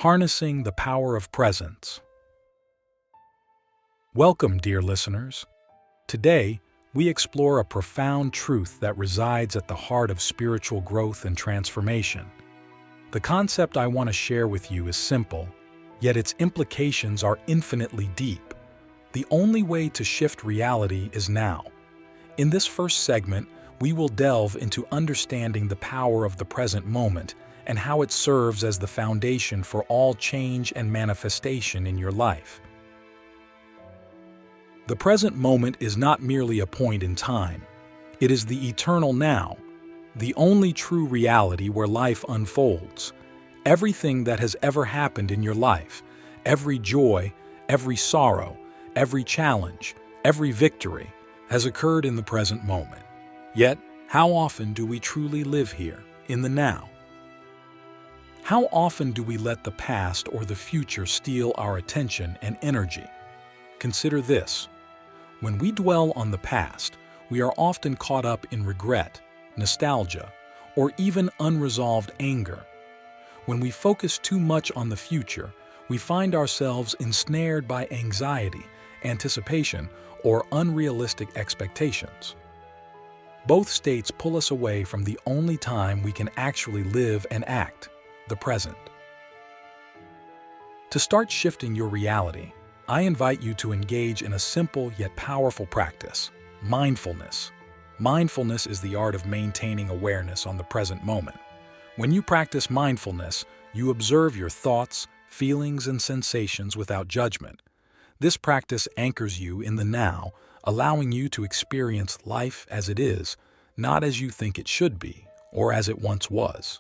Harnessing the Power of Presence. Welcome, dear listeners. Today, we explore a profound truth that resides at the heart of spiritual growth and transformation. The concept I want to share with you is simple, yet its implications are infinitely deep. The only way to shift reality is now. In this first segment, we will delve into understanding the power of the present moment and how it serves as the foundation for all change and manifestation in your life. The present moment is not merely a point in time. It is the eternal now, the only true reality where life unfolds. Everything that has ever happened in your life, every joy, every sorrow, every challenge, every victory, has occurred in the present moment. Yet, how often do we truly live here, in the now? How often do we let the past or the future steal our attention and energy? Consider this. When we dwell on the past, we are often caught up in regret, nostalgia, or even unresolved anger. When we focus too much on the future, we find ourselves ensnared by anxiety, anticipation, or unrealistic expectations. Both states pull us away from the only time we can actually live and act, the present. To start shifting your reality, I invite you to engage in a simple yet powerful practice, mindfulness. Mindfulness is the art of maintaining awareness on the present moment. When you practice mindfulness, you observe your thoughts, feelings, and sensations without judgment. This practice anchors you in the now, allowing you to experience life as it is, not as you think it should be or as it once was.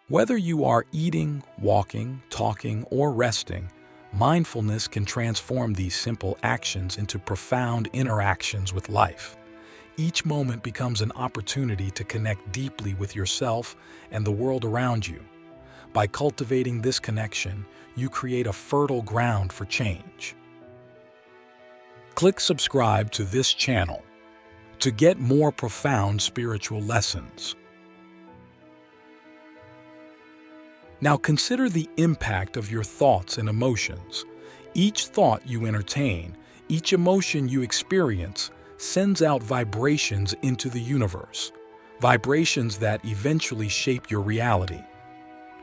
Whether you are eating, walking, talking, or resting, mindfulness can transform these simple actions into profound interactions with life. Each moment becomes an opportunity to connect deeply with yourself and the world around you. By cultivating this connection, you create a fertile ground for change. Click subscribe to this channel to get more profound spiritual lessons. Now consider the impact of your thoughts and emotions. Each thought you entertain, each emotion you experience, sends out vibrations into the universe, vibrations that eventually shape your reality.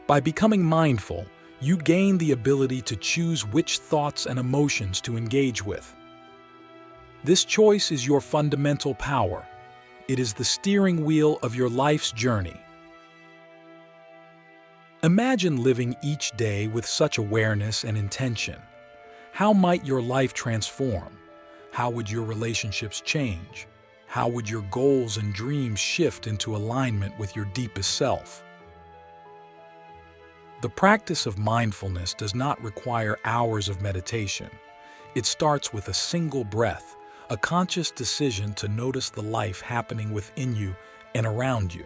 By becoming mindful, you gain the ability to choose which thoughts and emotions to engage with. This choice is your fundamental power. It is the steering wheel of your life's journey. Imagine living each day with such awareness and intention. How might your life transform? How would your relationships change? How would your goals and dreams shift into alignment with your deepest self? The practice of mindfulness does not require hours of meditation. It starts with a single breath, a conscious decision to notice the life happening within you and around you.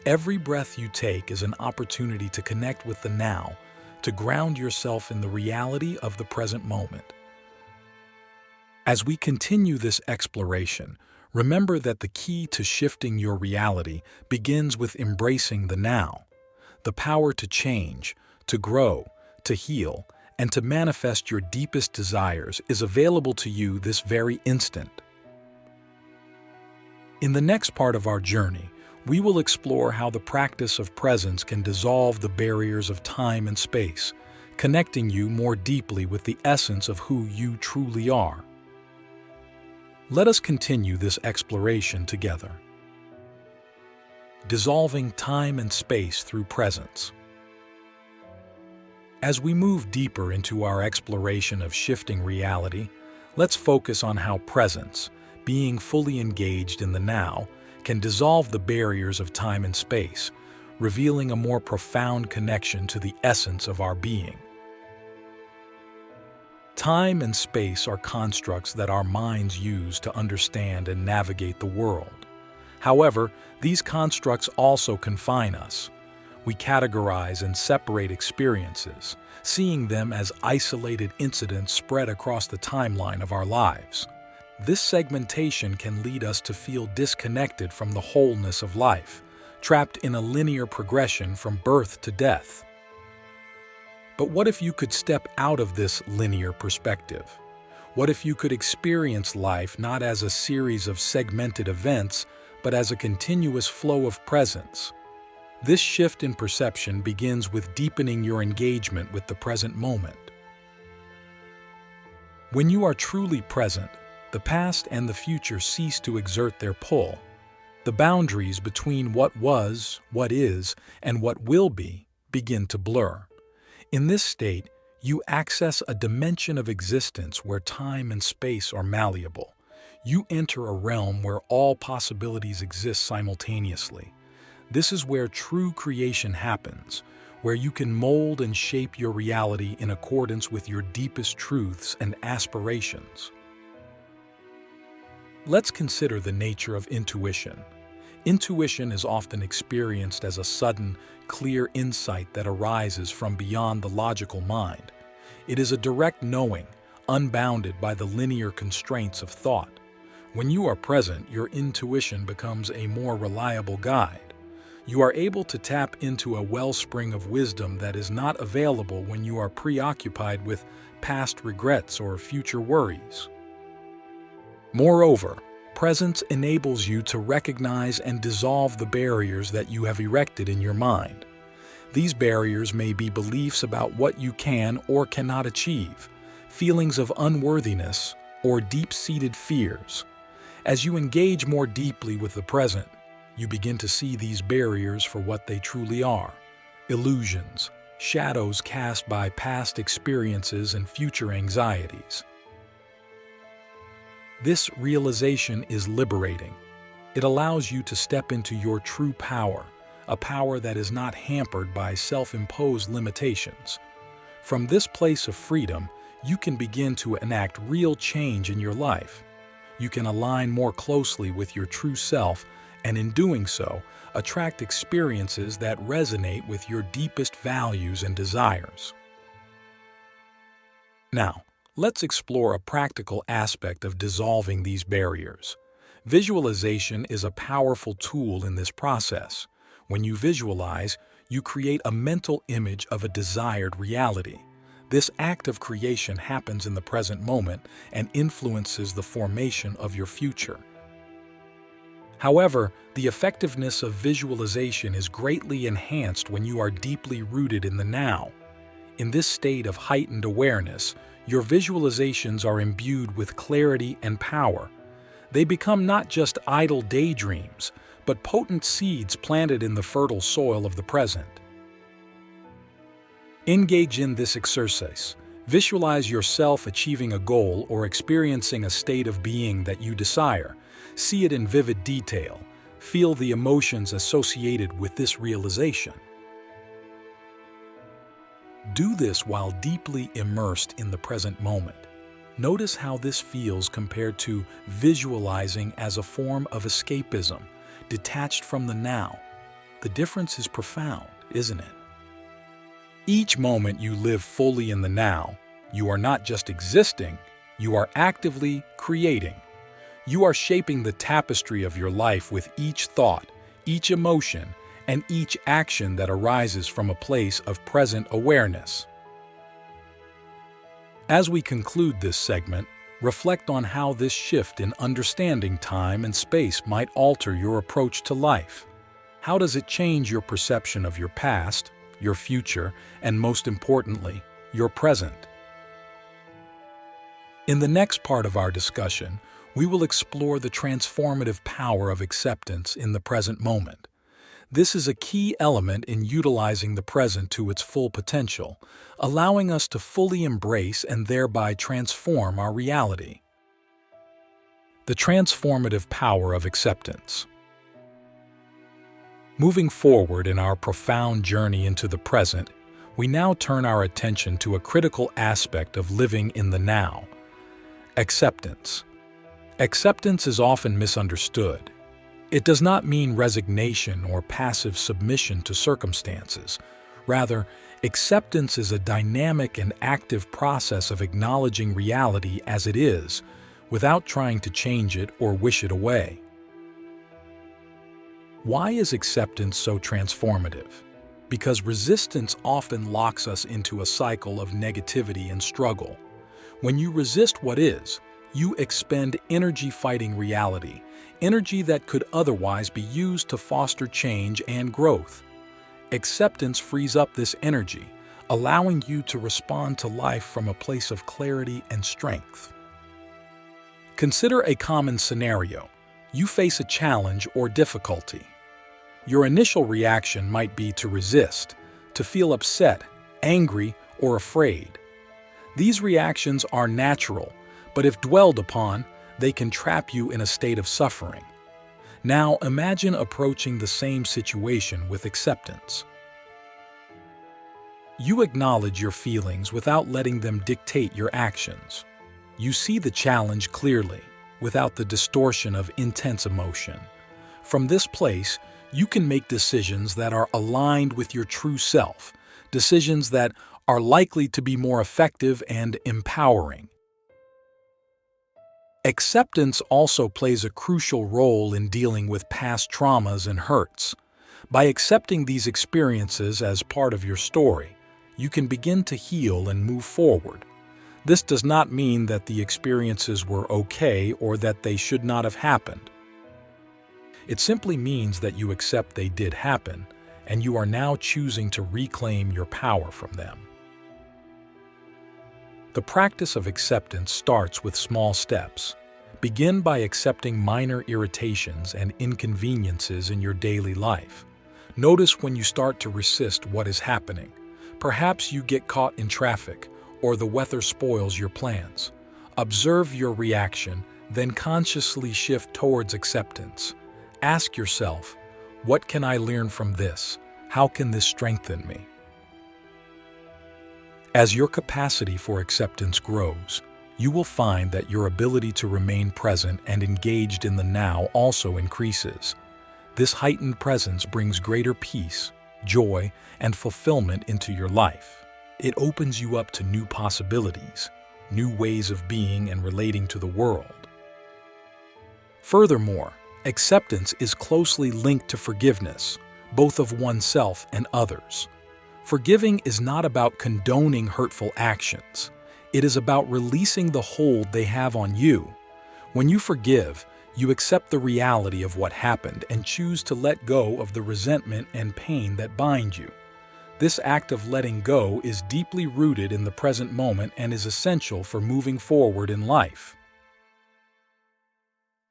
Every breath you take is an opportunity to connect with the now, to ground yourself in the reality of the present moment. As we continue this exploration, remember that the key to shifting your reality begins with embracing the now. The power to change, to grow, to heal, and to manifest your deepest desires is available to you this very instant. In the next part of our journey, we will explore how the practice of presence can dissolve the barriers of time and space, connecting you more deeply with the essence of who you truly are. Let us continue this exploration together. Dissolving time and space through presence. As we move deeper into our exploration of shifting reality, let's focus on how presence, being fully engaged in the now, can dissolve the barriers of time and space, revealing a more profound connection to the essence of our being. Time and space are constructs that our minds use to understand and navigate the world. However, these constructs also confine us. We categorize and separate experiences, seeing them as isolated incidents spread across the timeline of our lives. This segmentation can lead us to feel disconnected from the wholeness of life, trapped in a linear progression from birth to death. But what if you could step out of this linear perspective? What if you could experience life not as a series of segmented events, but as a continuous flow of presence? This shift in perception begins with deepening your engagement with the present moment. When you are truly present, the past and the future cease to exert their pull. The boundaries between what was, what is, and what will be begin to blur. In this state, you access a dimension of existence where time and space are malleable. You enter a realm where all possibilities exist simultaneously. This is where true creation happens, where you can mold and shape your reality in accordance with your deepest truths and aspirations. Let's consider the nature of intuition. Intuition is often experienced as a sudden, clear insight that arises from beyond the logical mind. It is a direct knowing, unbounded by the linear constraints of thought. When you are present, your intuition becomes a more reliable guide. You are able to tap into a wellspring of wisdom that is not available when you are preoccupied with past regrets or future worries. Moreover, presence enables you to recognize and dissolve the barriers that you have erected in your mind. These barriers may be beliefs about what you can or cannot achieve, feelings of unworthiness, or deep-seated fears. As you engage more deeply with the present, you begin to see these barriers for what they truly are: illusions, shadows cast by past experiences and future anxieties. This realization is liberating. It allows you to step into your true power, a power that is not hampered by self-imposed limitations. From this place of freedom, you can begin to enact real change in your life. You can align more closely with your true self, and in doing so, attract experiences that resonate with your deepest values and desires. Now, let's explore a practical aspect of dissolving these barriers. Visualization is a powerful tool in this process. When you visualize, you create a mental image of a desired reality. This act of creation happens in the present moment and influences the formation of your future. However, the effectiveness of visualization is greatly enhanced when you are deeply rooted in the now. In this state of heightened awareness, your visualizations are imbued with clarity and power. They become not just idle daydreams, but potent seeds planted in the fertile soil of the present. Engage in this exercise. Visualize yourself achieving a goal or experiencing a state of being that you desire. See it in vivid detail. Feel the emotions associated with this realization. Do this while deeply immersed in the present moment. Notice how this feels compared to visualizing as a form of escapism, detached from the now. The difference is profound, isn't it? Each moment you live fully in the now, you are not just existing, you are actively creating. You are shaping the tapestry of your life with each thought, each emotion, and each action that arises from a place of present awareness. As we conclude this segment, reflect on how this shift in understanding time and space might alter your approach to life. How does it change your perception of your past, your future, and most importantly, your present? In the next part of our discussion, we will explore the transformative power of acceptance in the present moment. This is a key element in utilizing the present to its full potential, allowing us to fully embrace and thereby transform our reality. The transformative power of acceptance. Moving forward in our profound journey into the present, we now turn our attention to a critical aspect of living in the now: acceptance. Acceptance is often misunderstood. It does not mean resignation or passive submission to circumstances. Rather, acceptance is a dynamic and active process of acknowledging reality as it is, without trying to change it or wish it away. Why is acceptance so transformative? because resistance often locks us into a cycle of negativity and struggle. When you resist what is, you expend energy fighting reality, energy that could otherwise be used to foster change and growth. Acceptance frees up this energy, allowing you to respond to life from a place of clarity and strength. Consider a common scenario. You face a challenge or difficulty. Your initial reaction might be to resist, to feel upset, angry, or afraid. These reactions are natural, but if dwelled upon, they can trap you in a state of suffering. Now imagine approaching the same situation with acceptance. You acknowledge your feelings without letting them dictate your actions. You see the challenge clearly, without the distortion of intense emotion. From this place, you can make decisions that are aligned with your true self, decisions that are likely to be more effective and empowering. Acceptance also plays a crucial role in dealing with past traumas and hurts. By accepting these experiences as part of your story, you can begin to heal and move forward. This does not mean that the experiences were okay or that they should not have happened. It simply means that you accept they did happen, and you are now choosing to reclaim your power from them. The practice of acceptance starts with small steps. Begin by accepting minor irritations and inconveniences in your daily life. Notice when you start to resist what is happening. Perhaps you get caught in traffic, or the weather spoils your plans. Observe your reaction, then consciously shift towards acceptance. Ask yourself, what can I learn from this? How can this strengthen me? As your capacity for acceptance grows, you will find that your ability to remain present and engaged in the now also increases. This heightened presence brings greater peace, joy, and fulfillment into your life. It opens you up to new possibilities, new ways of being and relating to the world. Furthermore, acceptance is closely linked to forgiveness, both of oneself and others. Forgiving is not about condoning hurtful actions. It is about releasing the hold they have on you. When you forgive, you accept the reality of what happened and choose to let go of the resentment and pain that bind you. This act of letting go is deeply rooted in the present moment and is essential for moving forward in life.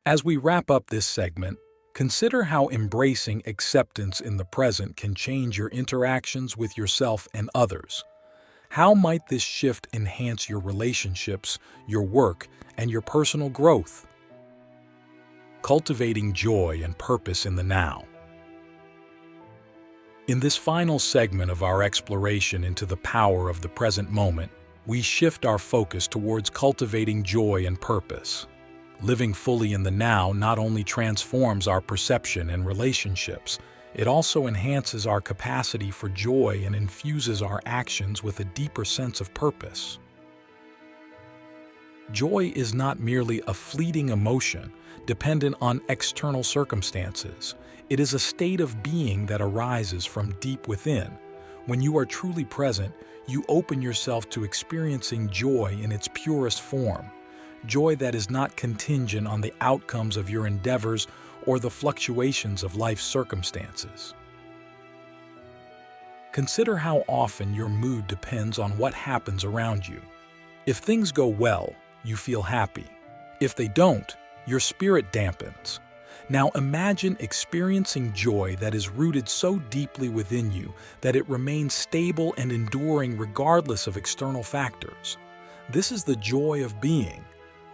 As we wrap up this segment, consider how embracing acceptance in the present can change your interactions with yourself and others. How might this shift enhance your relationships, your work, and your personal growth? Cultivating joy and purpose in the now. In this final segment of our exploration into the power of the present moment, we shift our focus towards cultivating joy and purpose. Living fully in the now not only transforms our perception and relationships, it also enhances our capacity for joy and infuses our actions with a deeper sense of purpose. Joy is not merely a fleeting emotion dependent on external circumstances. It is a state of being that arises from deep within. When you are truly present, you open yourself to experiencing joy in its purest form. Joy that is not contingent on the outcomes of your endeavors or the fluctuations of life's circumstances. Consider how often your mood depends on what happens around you. If things go well, you feel happy. If they don't, your spirit dampens. Now imagine experiencing joy that is rooted so deeply within you that it remains stable and enduring regardless of external factors. This is the joy of being.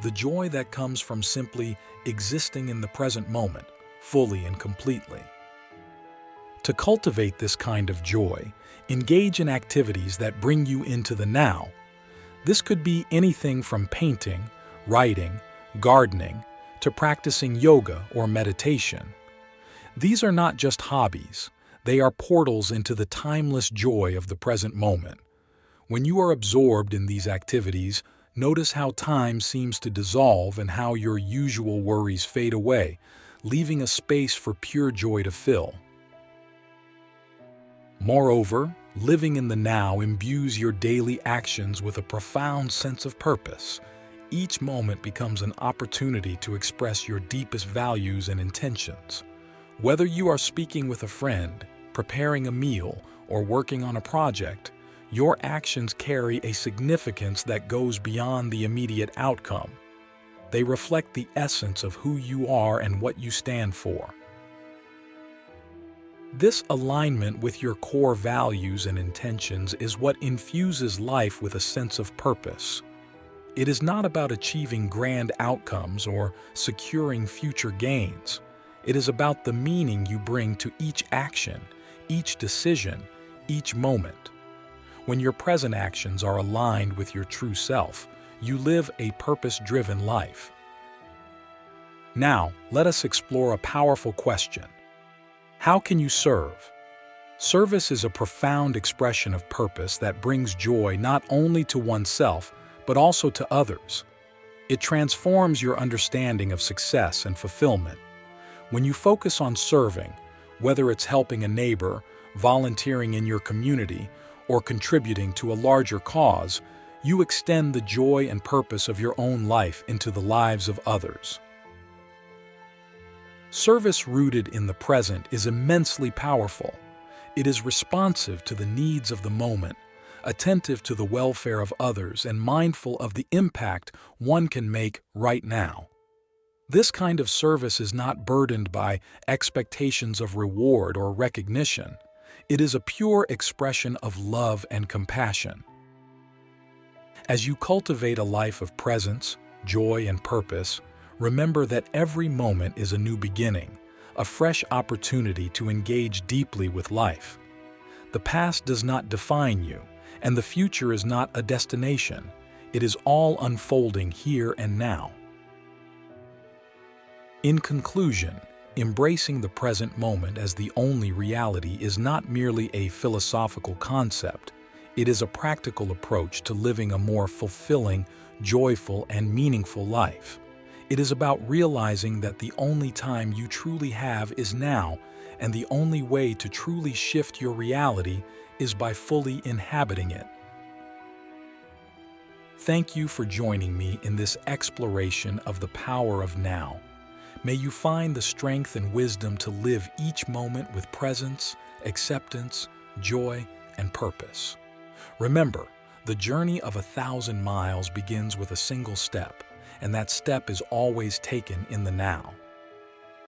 The joy that comes from simply existing in the present moment, fully and completely. To cultivate this kind of joy, engage in activities that bring you into the now. This could be anything from painting, writing, gardening, to practicing yoga or meditation. These are not just hobbies, they are portals into the timeless joy of the present moment. When you are absorbed in these activities, notice how time seems to dissolve and how your usual worries fade away, leaving a space for pure joy to fill. Moreover, living in the now imbues your daily actions with a profound sense of purpose. Each moment becomes an opportunity to express your deepest values and intentions. Whether you are speaking with a friend, preparing a meal, or working on a project, your actions carry a significance that goes beyond the immediate outcome. They reflect the essence of who you are and what you stand for. This alignment with your core values and intentions is what infuses life with a sense of purpose. It is not about achieving grand outcomes or securing future gains. It is about the meaning you bring to each action, each decision, each moment. When your present actions are aligned with your true self, you live a purpose-driven life. Now, let us explore a powerful question. How can you serve? Service is a profound expression of purpose that brings joy not only to oneself, but also to others. It transforms your understanding of success and fulfillment. When you focus on serving, whether it's helping a neighbor, volunteering in your community, or contributing to a larger cause, you extend the joy and purpose of your own life into the lives of others. Service rooted in the present is immensely powerful. It is responsive to the needs of the moment, attentive to the welfare of others, and mindful of the impact one can make right now. This kind of service is not burdened by expectations of reward or recognition. It is a pure expression of love and compassion. As you cultivate a life of presence, joy, and purpose, remember that every moment is a new beginning, a fresh opportunity to engage deeply with life. The past does not define you, and the future is not a destination. It is all unfolding here and now. In conclusion, embracing the present moment as the only reality is not merely a philosophical concept. It is a practical approach to living a more fulfilling, joyful, and meaningful life. It is about realizing that the only time you truly have is now, and the only way to truly shift your reality is by fully inhabiting it. Thank you for joining me in this exploration of the power of now. May you find the strength and wisdom to live each moment with presence, acceptance, joy, and purpose. Remember, the journey of 1,000 miles begins with a single step, and that step is always taken in the now.